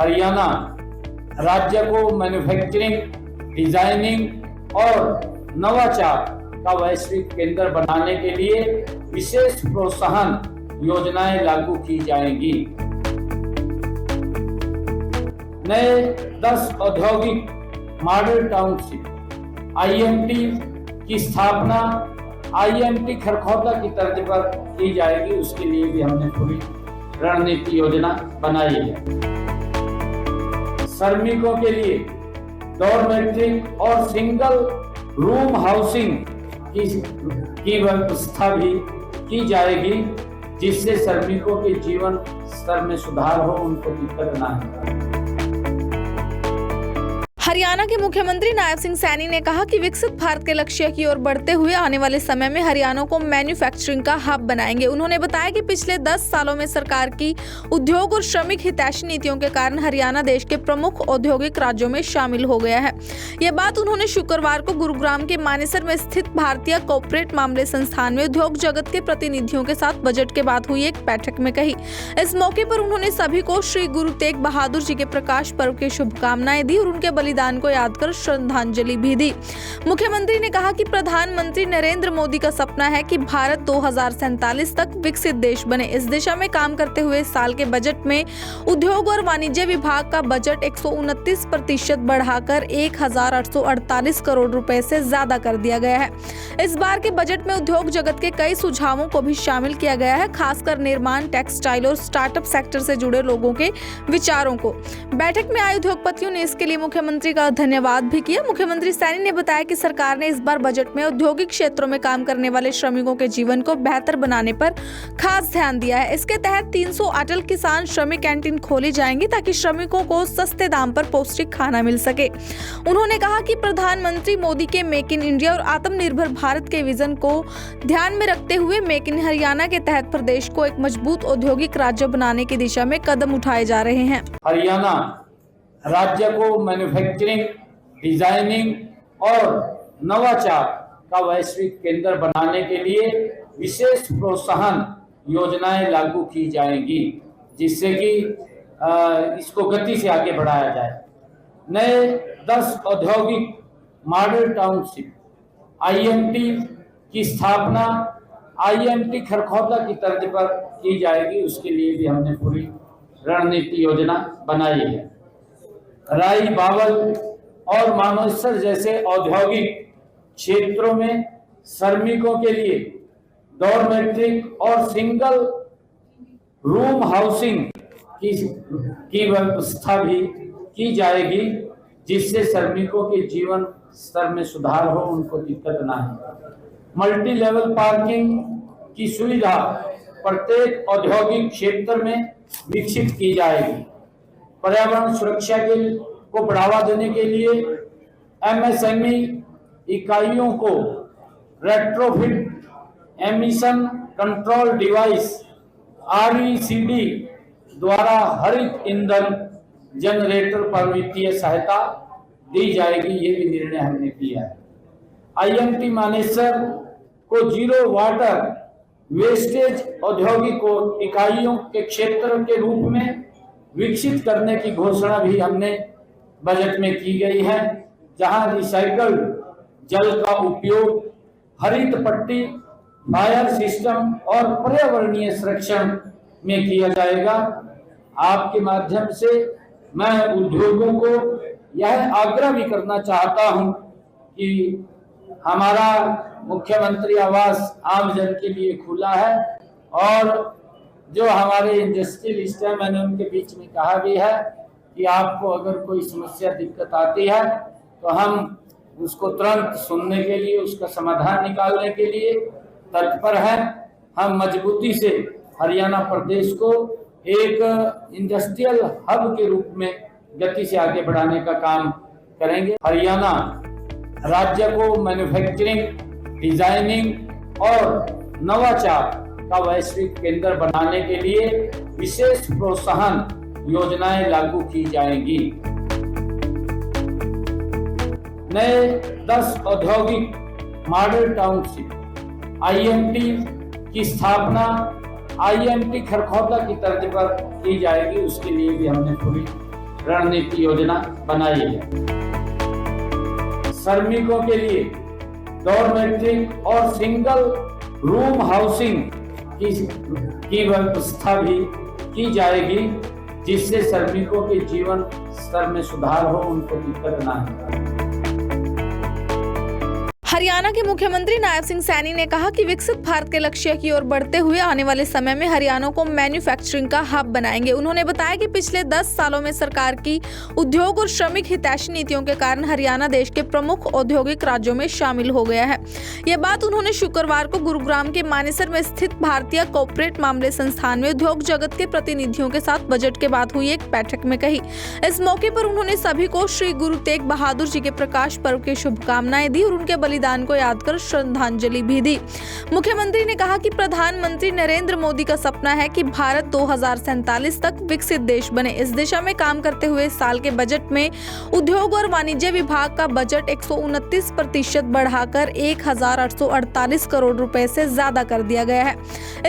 हरियाणा राज्य को manufacturing, designing और नवाचार का वैश्विक केंद्र बनाने के लिए विशेष प्रोत्साहन योजनाएं लागू की जाएंगी। नए 10 औद्योगिक मॉडल टाउनशिप आईएमटी की स्थापना आईएमटी खरखौदा की तर्ज पर की जाएगी। उसके लिए भी हमने पूरी रणनीति योजना बनाई है। श्रमिकों के लिए डॉर्मेट्री और सिंगल रूम हाउसिंग की व्यवस्था भी की जाएगी, जिससे श्रमिकों के जीवन स्तर में सुधार हो, उनको दिक्कत ना हो। हरियाणा के मुख्यमंत्री नायब सिंह सैनी ने कहा कि विकसित भारत के लक्ष्य की ओर बढ़ते हुए आने वाले समय में हरियाणा को मैन्युफैक्चरिंग का हब बनाएंगे। उन्होंने बताया कि पिछले 10 सालों में सरकार की उद्योग और श्रमिक हितैषी नीतियों के कारण हरियाणा देश के प्रमुख औद्योगिक राज्यों में शामिल हो गया है। ये बात उन्होंने शुक्रवार को गुरुग्राम के मानेसर में स्थित भारतीय कॉर्पोरेट मामले संस्थान में उद्योग जगत के प्रतिनिधियों के साथ बजट के बाद हुई एक बैठक में कही। इस मौके पर उन्होंने सभी को श्री गुरु तेग बहादुर जी के प्रकाश पर्व की शुभकामनाएं दी और उनके बलिदान को याद कर श्रद्धांजलि भी दी। मुख्यमंत्री ने कहा कि प्रधानमंत्री नरेंद्र मोदी का सपना है कि भारत 2047 तक विकसित देश बने। इस दिशा में काम करते हुए साल के बजट में उद्योग और वाणिज्य विभाग का बजट 129% बढ़ाकर 1848 करोड़ रुपए से ज्यादा कर दिया गया है। इस बार के बजट में उद्योग जगत के कई सुझावों को भी शामिल किया गया है, खासकर निर्माण, टेक्सटाइल और स्टार्टअप सेक्टर से जुड़े लोगों के विचारों को। बैठक में आए उद्योगपतियों ने इसके लिए मुख्यमंत्री का धन्यवाद भी किया। मुख्यमंत्री सैनी ने बताया कि सरकार ने इस बार बजट में औद्योगिक क्षेत्रों में काम करने वाले श्रमिकों के जीवन को बेहतर बनाने पर खास ध्यान दिया है। इसके तहत 300 अटल किसान श्रमिक कैंटीन खोली जाएंगी ताकि श्रमिकों को सस्ते दाम पर पौष्टिक खाना मिल सके। उन्होंने कहा कि प्रधानमंत्री मोदी के मेक इन इंडिया और आत्मनिर्भर भारत के विजन को ध्यान में रखते हुए मेक इन हरियाणा के तहत प्रदेश को एक मजबूत औद्योगिक राज्य बनाने की दिशा में कदम उठाए जा रहे हैं। हरियाणा राज्य को मैन्युफैक्चरिंग, डिजाइनिंग और नवाचार का वैश्विक केंद्र बनाने के लिए विशेष प्रोत्साहन योजनाएं लागू की जाएंगी, जिससे कि इसको गति से आगे बढ़ाया जाए। नए 10 औद्योगिक मॉडल टाउनशिप आईएमटी की स्थापना आईएमटी खरखौदा की तर्ज पर की जाएगी। उसके लिए भी हमने पूरी रणनीति योजना बनाई है। राई, बावल और मानेसर जैसे औद्योगिक क्षेत्रों में श्रमिकों के लिए डॉर्मेट्रिक और सिंगल रूम हाउसिंग की व्यवस्था भी की जाएगी, जिससे श्रमिकों के जीवन स्तर में सुधार हो, उनको दिक्कत ना हो। मल्टी लेवल पार्किंग की सुविधा प्रत्येक औद्योगिक क्षेत्र में विकसित की जाएगी। पर्यावरण सुरक्षा को बढ़ावा देने के लिए एमएसएमई इकाइयों को retrofit emission control device RECD द्वारा हरित ईंधन जनरेटर पर वित्तीय सहायता दी जाएगी। ये भी निर्णय हमने किया है। आईएमटी मानेसर को जीरो वाटर वेस्टेज औद्योगिक इकाइयों के क्षेत्र के रूप में विकसित करने की घोषणा भी हमने बजट में की गई है, जहां रिसाइकल जल का उपयोग, हरित पट्टी, फायर सिस्टम और पर्यावरणीय संरक्षण में किया जाएगा। आपके माध्यम से मैं उद्योगों को यह आग्रह भी करना चाहता हूं कि हमारा मुख्यमंत्री आवास आम जन के लिए खुला है और जो हमारे इंडस्ट्रियलिस्ट हैं, मैंने उनके बीच में कहा भी है कि आपको अगर कोई समस्या, दिक्कत आती है तो हम उसको तुरंत सुनने के लिए, उसका समाधान निकालने के लिए तत्पर हैं। हम मजबूती से हरियाणा प्रदेश को एक इंडस्ट्रियल हब के रूप में गति से आगे बढ़ाने का काम करेंगे। हरियाणा राज्य को मैन्युफैक्चरिंग, डिजाइनिंग और नवाचार का वैश्विक केंद्र बनाने के लिए विशेष प्रोत्साहन योजनाएं लागू की जाएंगी। नए 10 औद्योगिक मॉडल टाउनशिप आईएमटी की स्थापना आईएमटी खरखौदा की तर्ज पर की जाएगी। उसके लिए भी हमने पूरी रणनीति योजना बनाई है। श्रमिकों के लिए डॉर्मेट्रिक और सिंगल रूम हाउसिंग की व्यवस्था भी की जाएगी, जिससे श्रमिकों के जीवन स्तर में सुधार हो, उनको दिक्कत ना हो। हरियाणा के मुख्यमंत्री नायब सिंह सैनी ने कहा कि विकसित भारत के लक्ष्य की ओर बढ़ते हुए आने वाले समय में हरियाणा को मैन्युफैक्चरिंग का हब बनाएंगे। उन्होंने बताया कि पिछले 10 सालों में सरकार की उद्योग और श्रमिक हितैषी नीतियों के कारण हरियाणा देश के प्रमुख औद्योगिक राज्यों में शामिल हो गया है। यह बात उन्होंने शुक्रवार को गुरुग्राम के मानेसर में स्थित भारतीय कॉर्पोरेट मामले संस्थान में उद्योग जगत के प्रतिनिधियों के साथ बजट के बाद हुई एक बैठक में कही। इस मौके पर उन्होंने सभी को श्री गुरु तेग बहादुर जी के प्रकाश पर्व की शुभकामनाएं दी और उनके बलिदान को याद कर श्रद्धांजलि भी दी। मुख्यमंत्री ने कहा कि प्रधानमंत्री नरेंद्र मोदी का सपना है कि भारत 2047 तक विकसित देश बने। इस दिशा में काम करते हुए इस साल के बजट में उद्योग और वाणिज्य विभाग का बजट 129% बढ़ाकर 1848 करोड़ रुपए से ज्यादा कर दिया गया है।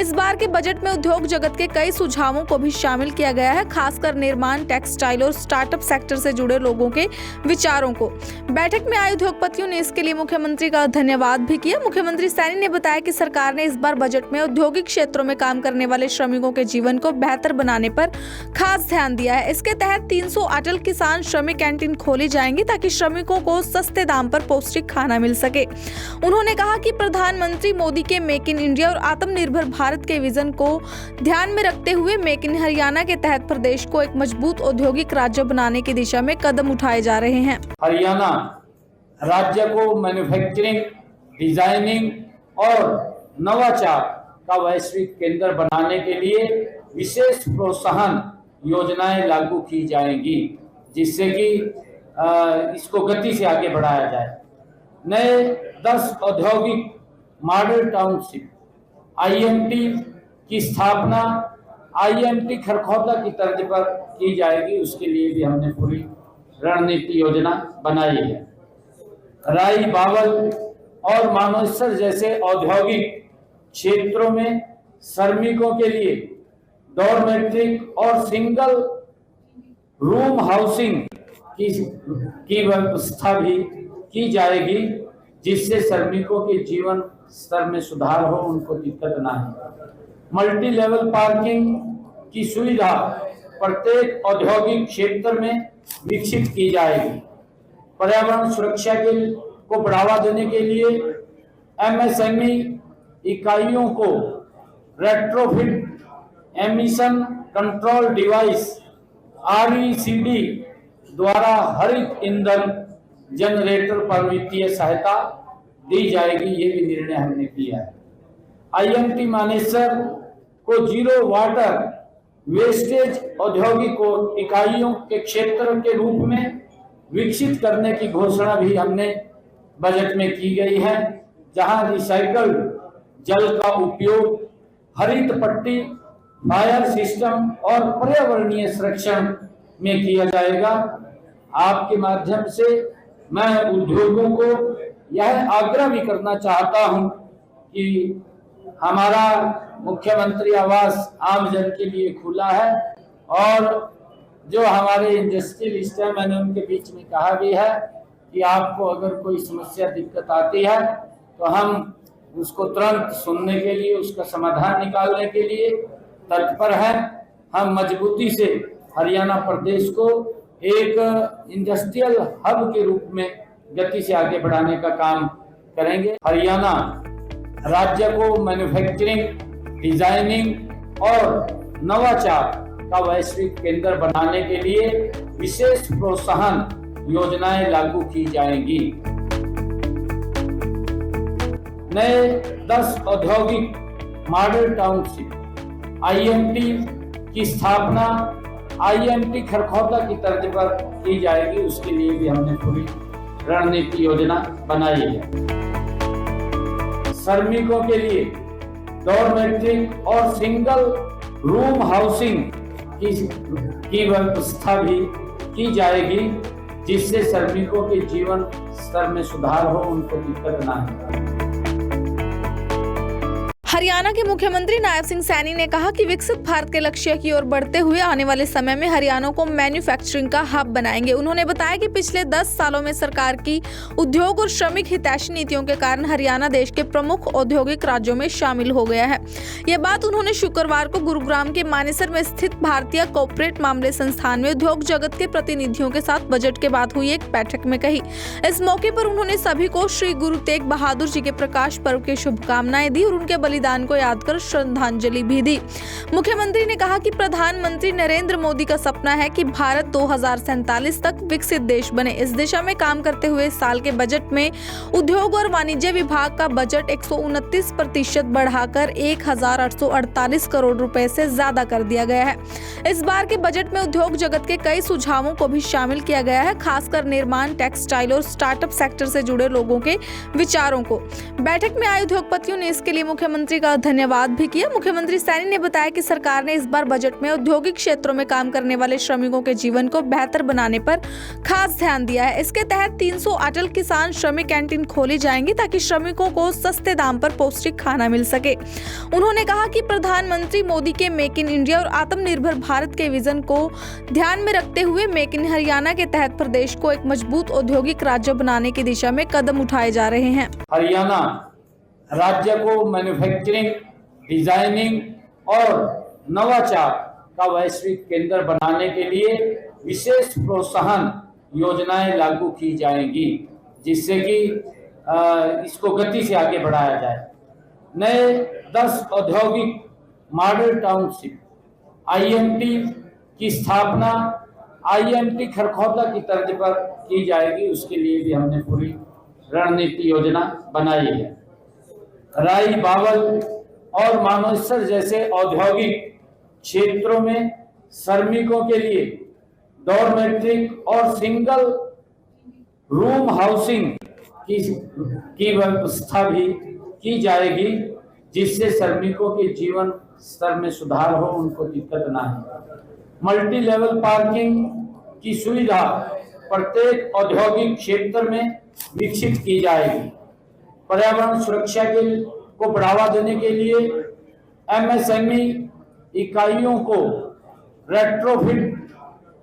इस बार के बजट में उद्योग जगत के कई सुझावों को भी शामिल किया गया है, खासकर निर्माण, टेक्सटाइल और स्टार्टअप सेक्टर से जुड़े लोगों के विचारों को। बैठक में आए उद्योगपतियों ने इसके लिए मुख्यमंत्री का धन्यवाद भी किया। मुख्यमंत्री सैनी ने बताया कि सरकार ने इस बार बजट में औद्योगिक क्षेत्रों में काम करने वाले श्रमिकों के जीवन को बेहतर बनाने पर खास ध्यान दिया है। इसके तहत 300 अटल किसान श्रमिक कैंटीन खोली जाएंगी ताकि श्रमिकों को सस्ते दाम पर पौष्टिक खाना मिल सके। उन्होंने कहा कि प्रधानमंत्री मोदी के मेक इन इंडिया और आत्मनिर्भर भारत के विजन को ध्यान में रखते हुए मेक इन हरियाणा के तहत प्रदेश को एक मजबूत औद्योगिक राज्य बनाने की दिशा में कदम उठाए जा रहे हैं। हरियाणा राज्य को मैन्युफैक्चरिंग, डिजाइनिंग और नवाचार का वैश्विक केंद्र बनाने के लिए विशेष प्रोत्साहन योजनाएं लागू की जाएंगी, जिससे कि इसको गति से आगे बढ़ाया जाए। नए 10 औद्योगिक मॉडल टाउनशिप IMT की स्थापना IMT खरखौदा की तर्ज पर की जाएगी। उसके लिए भी हमने पूरी रणनीति योजना बनाई है। राई, बावल और मानेसर जैसे औद्योगिक क्षेत्रों में श्रमिकों के लिए डॉर्मेट्रिक और सिंगल रूम हाउसिंग की व्यवस्था भी की जाएगी, जिससे श्रमिकों के जीवन स्तर में सुधार हो, उनको दिक्कत ना हो। मल्टी लेवल पार्किंग की सुविधा प्रत्येक औद्योगिक क्षेत्र में विकसित की जाएगी। पर्यावरण सुरक्षा को बढ़ावा देने के लिए MSME इकाइयों को retrofit emission control device RECD द्वारा हरित ईंधन जनरेटर पर वित्तीय सहायता दी जाएगी। ये भी निर्णय हमने किया है। IMT मानेसर को जीरो वाटर वेस्टेज औद्योगिक इकाइयों के क्षेत्र के रूप में विकसित करने की घोषणा भी हमने बजट में की गई है, जहां रिसाइकल्ड जल का उपयोग, हरित पट्टी, फायर सिस्टम और पर्यावरणीय संरक्षण में किया जाएगा। आपके माध्यम से मैं उद्योगों को यह आग्रह भी करना चाहता हूं कि हमारा मुख्यमंत्री आवास आम जन के लिए खुला है और जो हमारे इंडस्ट्रियलिस्ट हैं, मैंने उनके बीच में कहा भी है कि आपको अगर कोई समस्या, दिक्कत आती है तो हम उसको तुरंत सुनने के लिए, उसका समाधान निकालने के लिए तत्पर हैं। हम मजबूती से हरियाणा प्रदेश को एक इंडस्ट्रियल हब के रूप में गति से आगे बढ़ाने का काम करेंगे। हरियाणा राज्य को मैन्युफैक्चरिंग, डिजाइनिंग और नवाचार का वैश्विक केंद्र बनाने के लिए विशेष प्रोत्साहन योजनाएं लागू की जाएंगी। नए 10 औद्योगिक मॉडल टाउनशिप IMT की स्थापना IMT खरखौदा की तर्ज पर की जाएगी। उसके लिए भी हमने पूरी रणनीति योजना बनाई है। श्रमिकों के लिए डॉर्मेट्रिक और सिंगल रूम हाउसिंग की व्यवस्था भी की जाएगी, जिससे श्रमिकों के जीवन स्तर में सुधार हो, उनको दिक्कत ना हो। हरियाणा के मुख्यमंत्री नायब सिंह सैनी ने कहा कि विकसित भारत के लक्ष्य की ओर बढ़ते हुए आने वाले समय में हरियाणा को मैन्युफैक्चरिंग का हब बनाएंगे। उन्होंने बताया कि पिछले 10 सालों में सरकार की उद्योग और श्रमिक हितैषी नीतियों के कारण हरियाणा देश के प्रमुख औद्योगिक राज्यों में शामिल हो गया है। यह बात उन्होंने शुक्रवार को गुरुग्राम के मानेसर में स्थित भारतीय कॉर्पोरेट मामले संस्थान में उद्योग जगत के प्रतिनिधियों के साथ बजट के बाद हुई एक बैठक में कही। इस मौके पर उन्होंने सभी को श्री गुरु तेग बहादुर जी के प्रकाश पर्व की शुभकामनाएं दी और उनके बलिदान को याद कर श्रद्धांजलि भी दी। मुख्यमंत्री ने कहा कि प्रधानमंत्री नरेंद्र मोदी का सपना है कि भारत 2047 तक विकसित देश बने। इस दिशा में काम करते हुए इस साल के बजट में उद्योग और वाणिज्य विभाग का बजट 129% बढ़ाकर 1848 करोड़ रुपए से ज्यादा कर दिया गया है। इस बार के बजट में उद्योग जगत के कई सुझावों को भी शामिल किया गया है, खासकर निर्माण, टेक्सटाइल और स्टार्टअप सेक्टर से जुड़े लोगों के विचारों को। बैठक में आए उद्योगपतियों ने इसके लिए मुख्यमंत्री का धन्यवाद भी किया। मुख्यमंत्री सैनी ने बताया कि सरकार ने इस बार बजट में औद्योगिक क्षेत्रों में काम करने वाले श्रमिकों के जीवन को बेहतर बनाने पर खास ध्यान दिया है। इसके तहत 300 अटल किसान श्रमिक कैंटीन खोली जाएंगी ताकि श्रमिकों को सस्ते दाम पर पौष्टिक खाना मिल सके। उन्होंने कहा कि प्रधानमंत्री मोदी के मेक इन इंडिया और आत्मनिर्भर भारत के विजन को ध्यान में रखते हुए मेक इन हरियाणा के तहत प्रदेश को एक मजबूत औद्योगिक राज्य बनाने की दिशा में कदम उठाए जा रहे हैं। हरियाणा राज्य को मैन्युफैक्चरिंग, डिजाइनिंग और नवाचार का वैश्विक केंद्र बनाने के लिए विशेष प्रोत्साहन योजनाएं लागू की जाएंगी, जिससे कि इसको गति से आगे बढ़ाया जाए। नए 10 औद्योगिक मॉडल टाउनशिप आईएमटी की स्थापना आईएमटी खरखौदा की तर्ज पर की जाएगी। उसके लिए भी हमने पूरी रणनीति योजना बनाई है। राई, बावल और मानेसर जैसे औद्योगिक क्षेत्रों में श्रमिकों के लिए डॉर्मेट्रिक और सिंगल रूम हाउसिंग की व्यवस्था भी की जाएगी, जिससे श्रमिकों के जीवन स्तर में सुधार हो, उनको दिक्कत ना हो। मल्टी लेवल पार्किंग की सुविधा प्रत्येक औद्योगिक क्षेत्र में विकसित की जाएगी। पर्यावरण सुरक्षा को बढ़ावा देने के लिए एमएसएमई इकाइयों को retrofit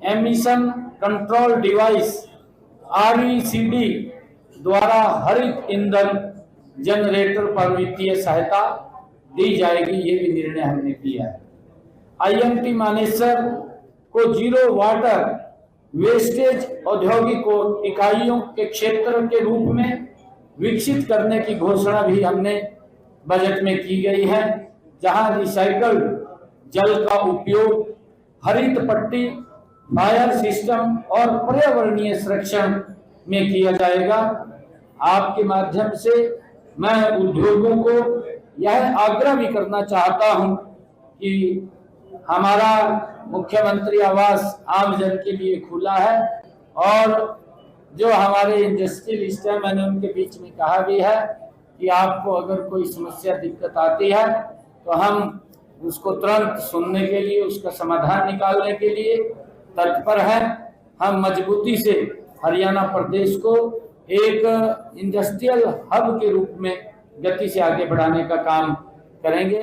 emission control device RECD द्वारा हरित ईंधन जनरेटर पर वित्तीय सहायता दी जाएगी। ये भी निर्णय हमने किया है। आईएमटी मानेसर को जीरो वाटर वेस्टेज औद्योगिक इकाइयों के क्षेत्र के रूप में विकसित करने की घोषणा भी हमने बजट में की गई है, जहां रिसाइकल्ड जल का उपयोग, हरित पट्टी, फायर सिस्टम और पर्यावरणीय संरक्षण में किया जाएगा। आपके माध्यम से मैं उद्योगों को यह आग्रह भी करना चाहता हूं कि हमारा मुख्यमंत्री आवास आम जन के लिए खुला है और जो हमारे इंडस्ट्रियलिस्ट हैं, मैंने उनके बीच में कहा भी है कि आपको अगर कोई समस्या, दिक्कत आती है तो हम उसको तुरंत सुनने के लिए, उसका समाधान निकालने के लिए तत्पर हैं। हम मजबूती से हरियाणा प्रदेश को एक इंडस्ट्रियल हब के रूप में गति से आगे बढ़ाने का काम करेंगे।